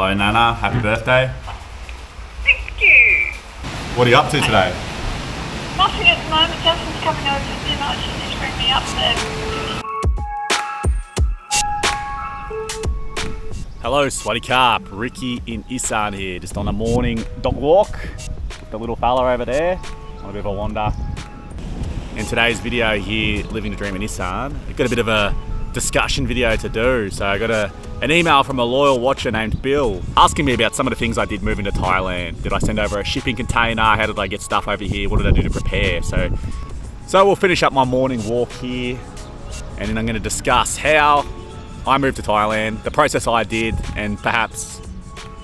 Hello, Nana. Happy birthday. Thank you. What are you up to today? Nothing at the moment. Justin's coming over for dinner. She just bring me up there. Hello, Swaddy Carp. Ricky in Isaan here, just on a morning dog walk with the little fella over there on a bit of a wander. In today's video here, Living the Dream in Isaan, I've got a bit of a discussion video to do. So I got an email from a loyal watcher named Bill asking me about some of the things I did moving to Thailand. Did I send over a shipping container? How did I get stuff over here? What did I do to prepare? So we'll finish up my morning walk here, and then I'm going to discuss how I moved to Thailand, the process I did, and perhaps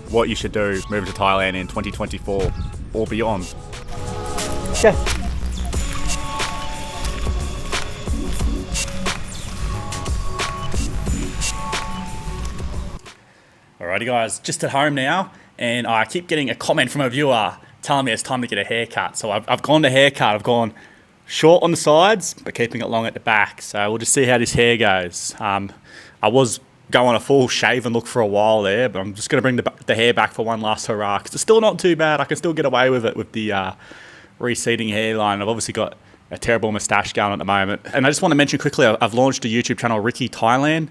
what you should do moving to Thailand in 2024 or beyond. Okay. Alrighty guys, just at home now, and I keep getting a comment from a viewer telling me it's time to get a haircut. So I've gone to haircut. I've gone short on the sides, but keeping it long at the back. So we'll just see how this hair goes. I was going a full shaven look for a while there, but I'm just going to bring the hair back for one last hurrah, because it's still not too bad. I can still get away with it with the receding hairline. I've obviously got a terrible moustache going at the moment. And I just want to mention quickly, I've launched a YouTube channel, Ricky Thailand.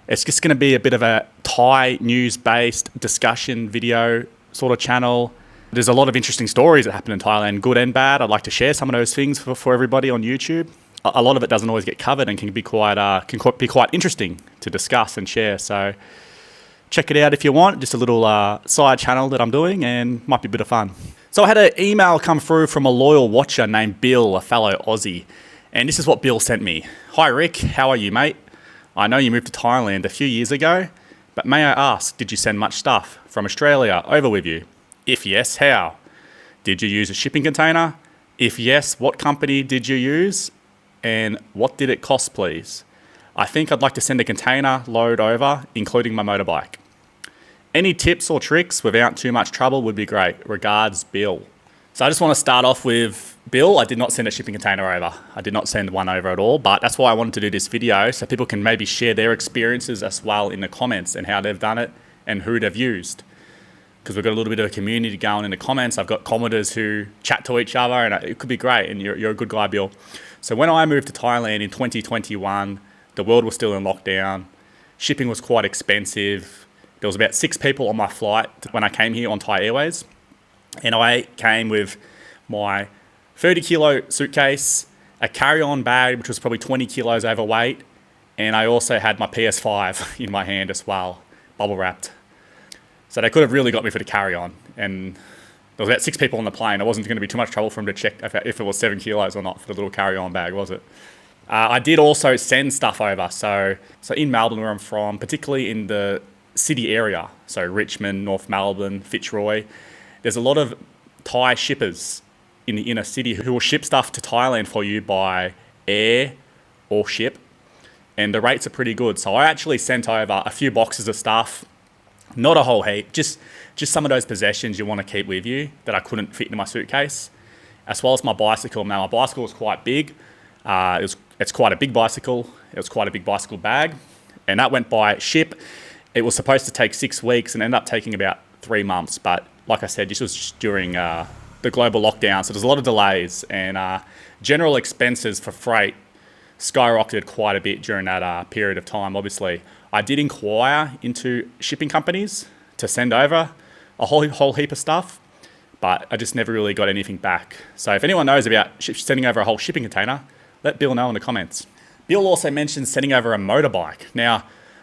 It's just going to be a bit of a Thai news-based discussion video sort of channel. There's a lot of interesting stories that happen in Thailand, good and bad. I'd like to share some of those things for everybody on YouTube. A lot of it doesn't always get covered and can be quite interesting to discuss and share. So check it out if you want. Just a little side channel that I'm doing, and might be a bit of fun. So I had an email come through from a loyal watcher named Bill, a fellow Aussie. And this is what Bill sent me. Hi Rick, how are you mate? I know you moved to Thailand a few years ago, but may I ask, did you send much stuff from Australia over with you? If yes, how? Did you use a shipping container? If yes, what company did you use? And what did it cost, please? I think I'd like to send a container load over, including my motorbike. Any tips or tricks without too much trouble would be great. Regards, Bill. So I just want to start off with Bill. I did not send a shipping container over. I did not send one over at all, but that's why I wanted to do this video, so people can maybe share their experiences as well in the comments and how they've done it and who they've used. Because we've got a little bit of a community going in the comments. I've got commenters who chat to each other, and it could be great, and you're a good guy, Bill. So when I moved to Thailand in 2021, the world was still in lockdown. Shipping was quite expensive. There was about 6 people on my flight when I came here on Thai Airways. And I came with my 30 kilo suitcase, a carry-on bag, which was probably 20 kilos overweight. And I also had my PS5 in my hand as well, bubble wrapped. So they could have really got me for the carry-on. And there was about 6 people on the plane. It wasn't going to be too much trouble for them to check if it was 7 kilos or not for the little carry-on bag, was it? I did also send stuff over. So in Melbourne, where I'm from, particularly in the city area, so Richmond, North Melbourne, Fitzroy, there's a lot of Thai shippers in the inner city who will ship stuff to Thailand for you by air or ship. And the rates are pretty good. So I actually sent over a few boxes of stuff, not a whole heap, just some of those possessions you want to keep with you that I couldn't fit into my suitcase, as well as my bicycle. Now, my bicycle was quite big. It's quite a big bicycle. It was quite a big bicycle bag. And that went by ship. It was supposed to take 6 weeks and ended up taking about 3 months. But like I said, this was just during the global lockdown. So there's a lot of delays, and general expenses for freight skyrocketed quite a bit during that period of time, obviously. I did inquire into shipping companies to send over a whole heap of stuff, but I just never really got anything back. So if anyone knows about sending over a whole shipping container, let Bill know in the comments. Bill also mentioned sending over a motorbike. Now,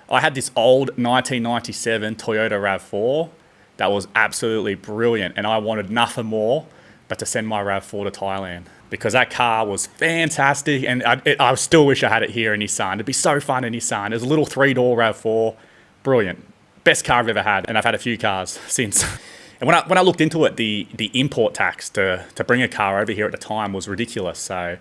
I had this old 1997 Toyota RAV4 that was absolutely brilliant, and I wanted nothing more but to send my RAV4 to Thailand, because that car was fantastic, and I still wish I had it here in Isaan. It'd be so fun in Isaan. There's a little 3-door RAV4, brilliant. Best car I've ever had, and I've had a few cars since. And when I looked into it, the import tax to bring a car over here at the time was ridiculous. So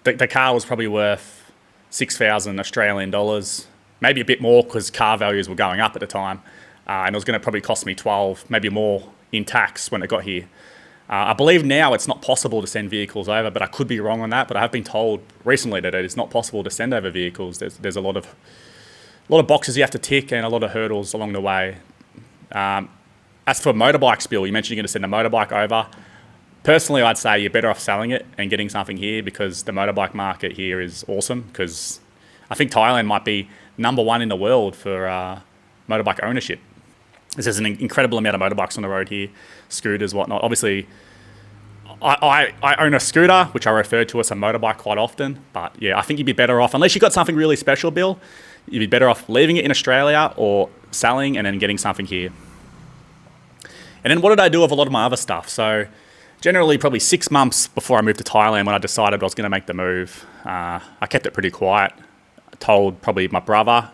the car was probably worth 6,000 Australian dollars, maybe a bit more because car values were going up at the time. And it was going to probably cost me 12, maybe more in tax when it got here. I believe now it's not possible to send vehicles over, but I could be wrong on that. But I have been told recently that it is not possible to send over vehicles. There's a lot of boxes you have to tick and a lot of hurdles along the way. As for motorbikes, Bill, you mentioned you're going to send a motorbike over. Personally, I'd say you're better off selling it and getting something here, because the motorbike market here is awesome. Because I think Thailand might be number one in the world for motorbike ownership. There's an incredible amount of motorbikes on the road here, scooters, whatnot. Obviously, I own a scooter, which I refer to as a motorbike quite often. But yeah, I think you'd be better off, unless you've got something really special, Bill, you'd be better off leaving it in Australia or selling and then getting something here. And then what did I do with a lot of my other stuff? So generally probably 6 months before I moved to Thailand, when I decided I was going to make the move, I kept it pretty quiet. I told probably my brother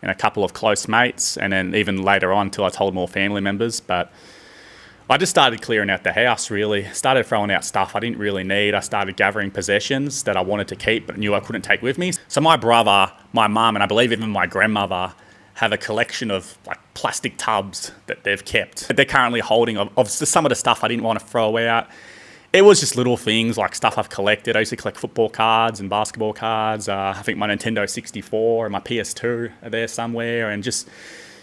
and a couple of close mates, and then even later on till I told more family members. But I just started clearing out the house, really. Started throwing out stuff I didn't really need. I started gathering possessions that I wanted to keep but knew I couldn't take with me. So my brother, my mum, and I believe even my grandmother have a collection of like plastic tubs that they've kept. They're currently holding of just some of the stuff I didn't want to throw out. It was just little things like stuff I've collected. I used to collect football cards and basketball cards. I think my Nintendo 64 and my PS2 are there somewhere. And just,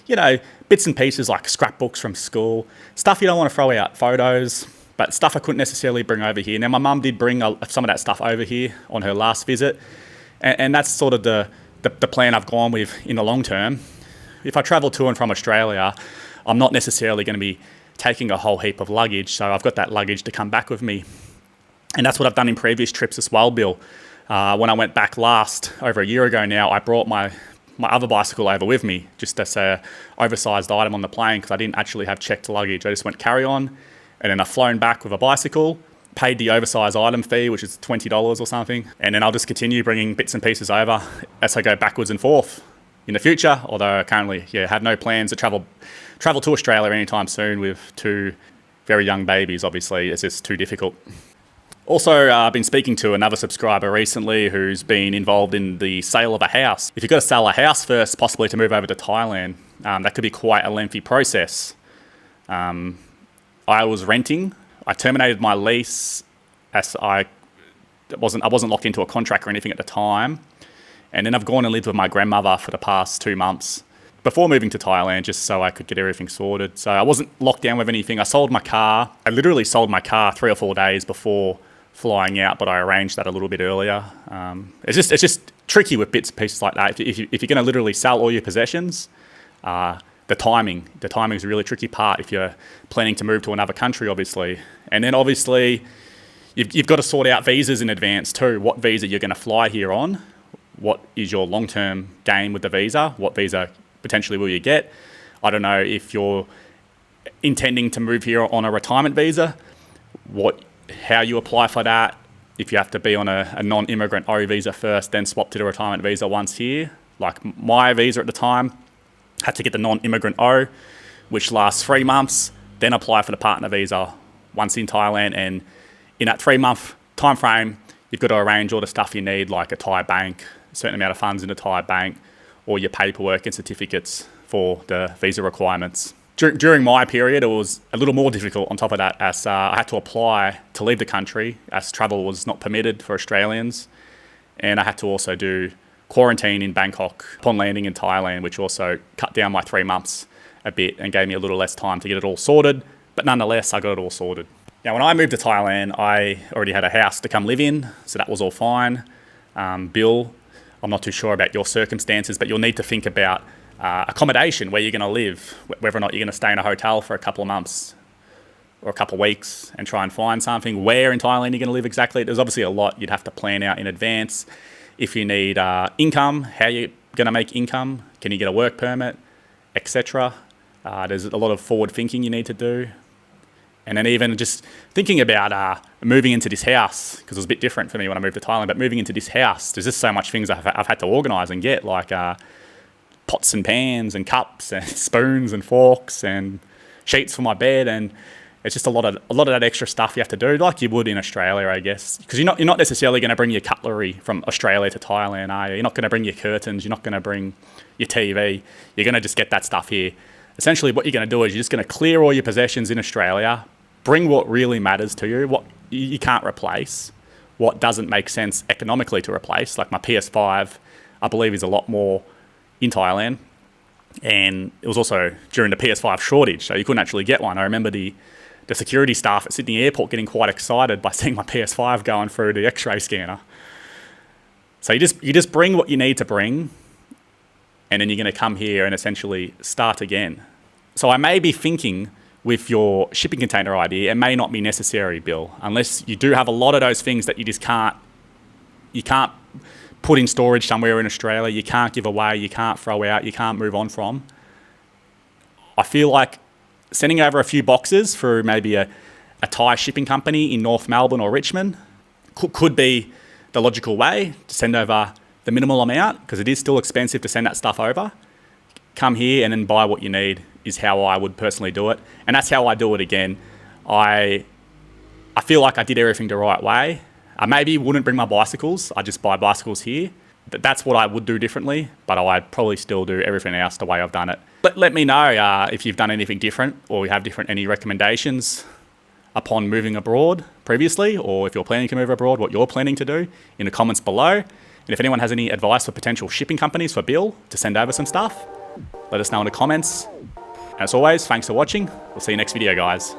you know, bits and pieces like scrapbooks from school. Stuff you don't want to throw out, photos, but stuff I couldn't necessarily bring over here. Now, my mum did bring some of that stuff over here on her last visit. And that's sort of the plan I've gone with in the long term. If I travel to and from Australia, I'm not necessarily going to be taking a whole heap of luggage, so I've got that luggage to come back with me. And that's what I've done in previous trips as well, Bill. When I went back over a year ago now, I brought my other bicycle over with me, just as a oversized item on the plane, because I didn't actually have checked luggage. I just went carry-on, and then I've flown back with a bicycle, paid the oversized item fee, which is $20 or something, and then I'll just continue bringing bits and pieces over as I go backwards and forth in the future, although I currently have no plans to travel to Australia anytime soon with 2 very young babies. Obviously, it's just too difficult. Also, I've been speaking to another subscriber recently who's been involved in the sale of a house. If you've got to sell a house first, possibly to move over to Thailand, that could be quite a lengthy process. I was renting. I terminated my lease as I wasn't locked into a contract or anything at the time. And then I've gone and lived with my grandmother for the past 2 months before moving to Thailand, just so I could get everything sorted. So I wasn't locked down with anything. I sold my car. I literally sold my car 3 or 4 days before flying out, but I arranged that a little bit earlier. It's just tricky with bits and pieces like that. If you're going to literally sell all your possessions, the timing is a really tricky part if you're planning to move to another country, obviously. And then obviously you've got to sort out visas in advance too. What visa you're going to fly here on? What is your long-term game with the visa? What visa potentially will you get? I don't know if you're intending to move here on a retirement visa, how you apply for that, if you have to be on a non-immigrant O visa first, then swap to the retirement visa once here. Like my visa at the time, had to get the non-immigrant O, which lasts 3 months, then apply for the partner visa once in Thailand. And in that 3-month time frame, you've got to arrange all the stuff you need, like a Thai bank, a certain amount of funds in a Thai bank, or your paperwork and certificates for the visa requirements. During my period, it was a little more difficult on top of that, as I had to apply to leave the country, as travel was not permitted for Australians. And I had to also do quarantine in Bangkok upon landing in Thailand, which also cut down my 3 months a bit and gave me a little less time to get it all sorted. But nonetheless, I got it all sorted. Now, when I moved to Thailand, I already had a house to come live in, so that was all fine. Bill, I'm not too sure about your circumstances, but you'll need to think about accommodation, where you're going to live, whether or not you're going to stay in a hotel for a couple of months or a couple of weeks and try and find something. Where in Thailand you're going to live exactly. There's obviously a lot you'd have to plan out in advance. If you need income, how you're going to make income, can you get a work permit, etc. There's a lot of forward thinking you need to do. And then even just thinking about moving into this house, because it was a bit different for me when I moved to Thailand, but moving into this house, there's just so much things I've had to organise and get, like pots and pans and cups and spoons and forks and sheets for my bed, and it's just a lot of that extra stuff you have to do, like you would in Australia, I guess, because you're not necessarily going to bring your cutlery from Australia to Thailand, are you? You're not going to bring your curtains, you're not going to bring your TV, you're going to just get that stuff here. Essentially, what you're going to do is you're just going to clear all your possessions in Australia, bring what really matters to you, what you can't replace, what doesn't make sense economically to replace. Like my PS5, I believe, is a lot more in Thailand. And it was also during the PS5 shortage, so you couldn't actually get one. I remember the security staff at Sydney Airport getting quite excited by seeing my PS5 going through the X-ray scanner. So you just bring what you need to bring, and then you're going to come here and essentially start again. So I may be thinking with your shipping container idea, it may not be necessary, Bill, unless you do have a lot of those things that you can't put in storage somewhere in Australia, you can't give away, you can't throw out, you can't move on from. I feel like sending over a few boxes through maybe a Thai shipping company in North Melbourne or Richmond could be the logical way to send over the minimal amount, because it is still expensive to send that stuff over. Come here and then buy what you need is how I would personally do it. And that's how I do it again. I feel like I did everything the right way. I maybe wouldn't bring my bicycles. I just buy bicycles here. That's what I would do differently, but I'd probably still do everything else the way I've done it. But let me know if you've done anything different, or you have any recommendations upon moving abroad previously, or if you're planning to move abroad, what you're planning to do in the comments below. And if anyone has any advice for potential shipping companies for Bill to send over some stuff, let us know in the comments. As always, thanks for watching. We'll see you next video, guys.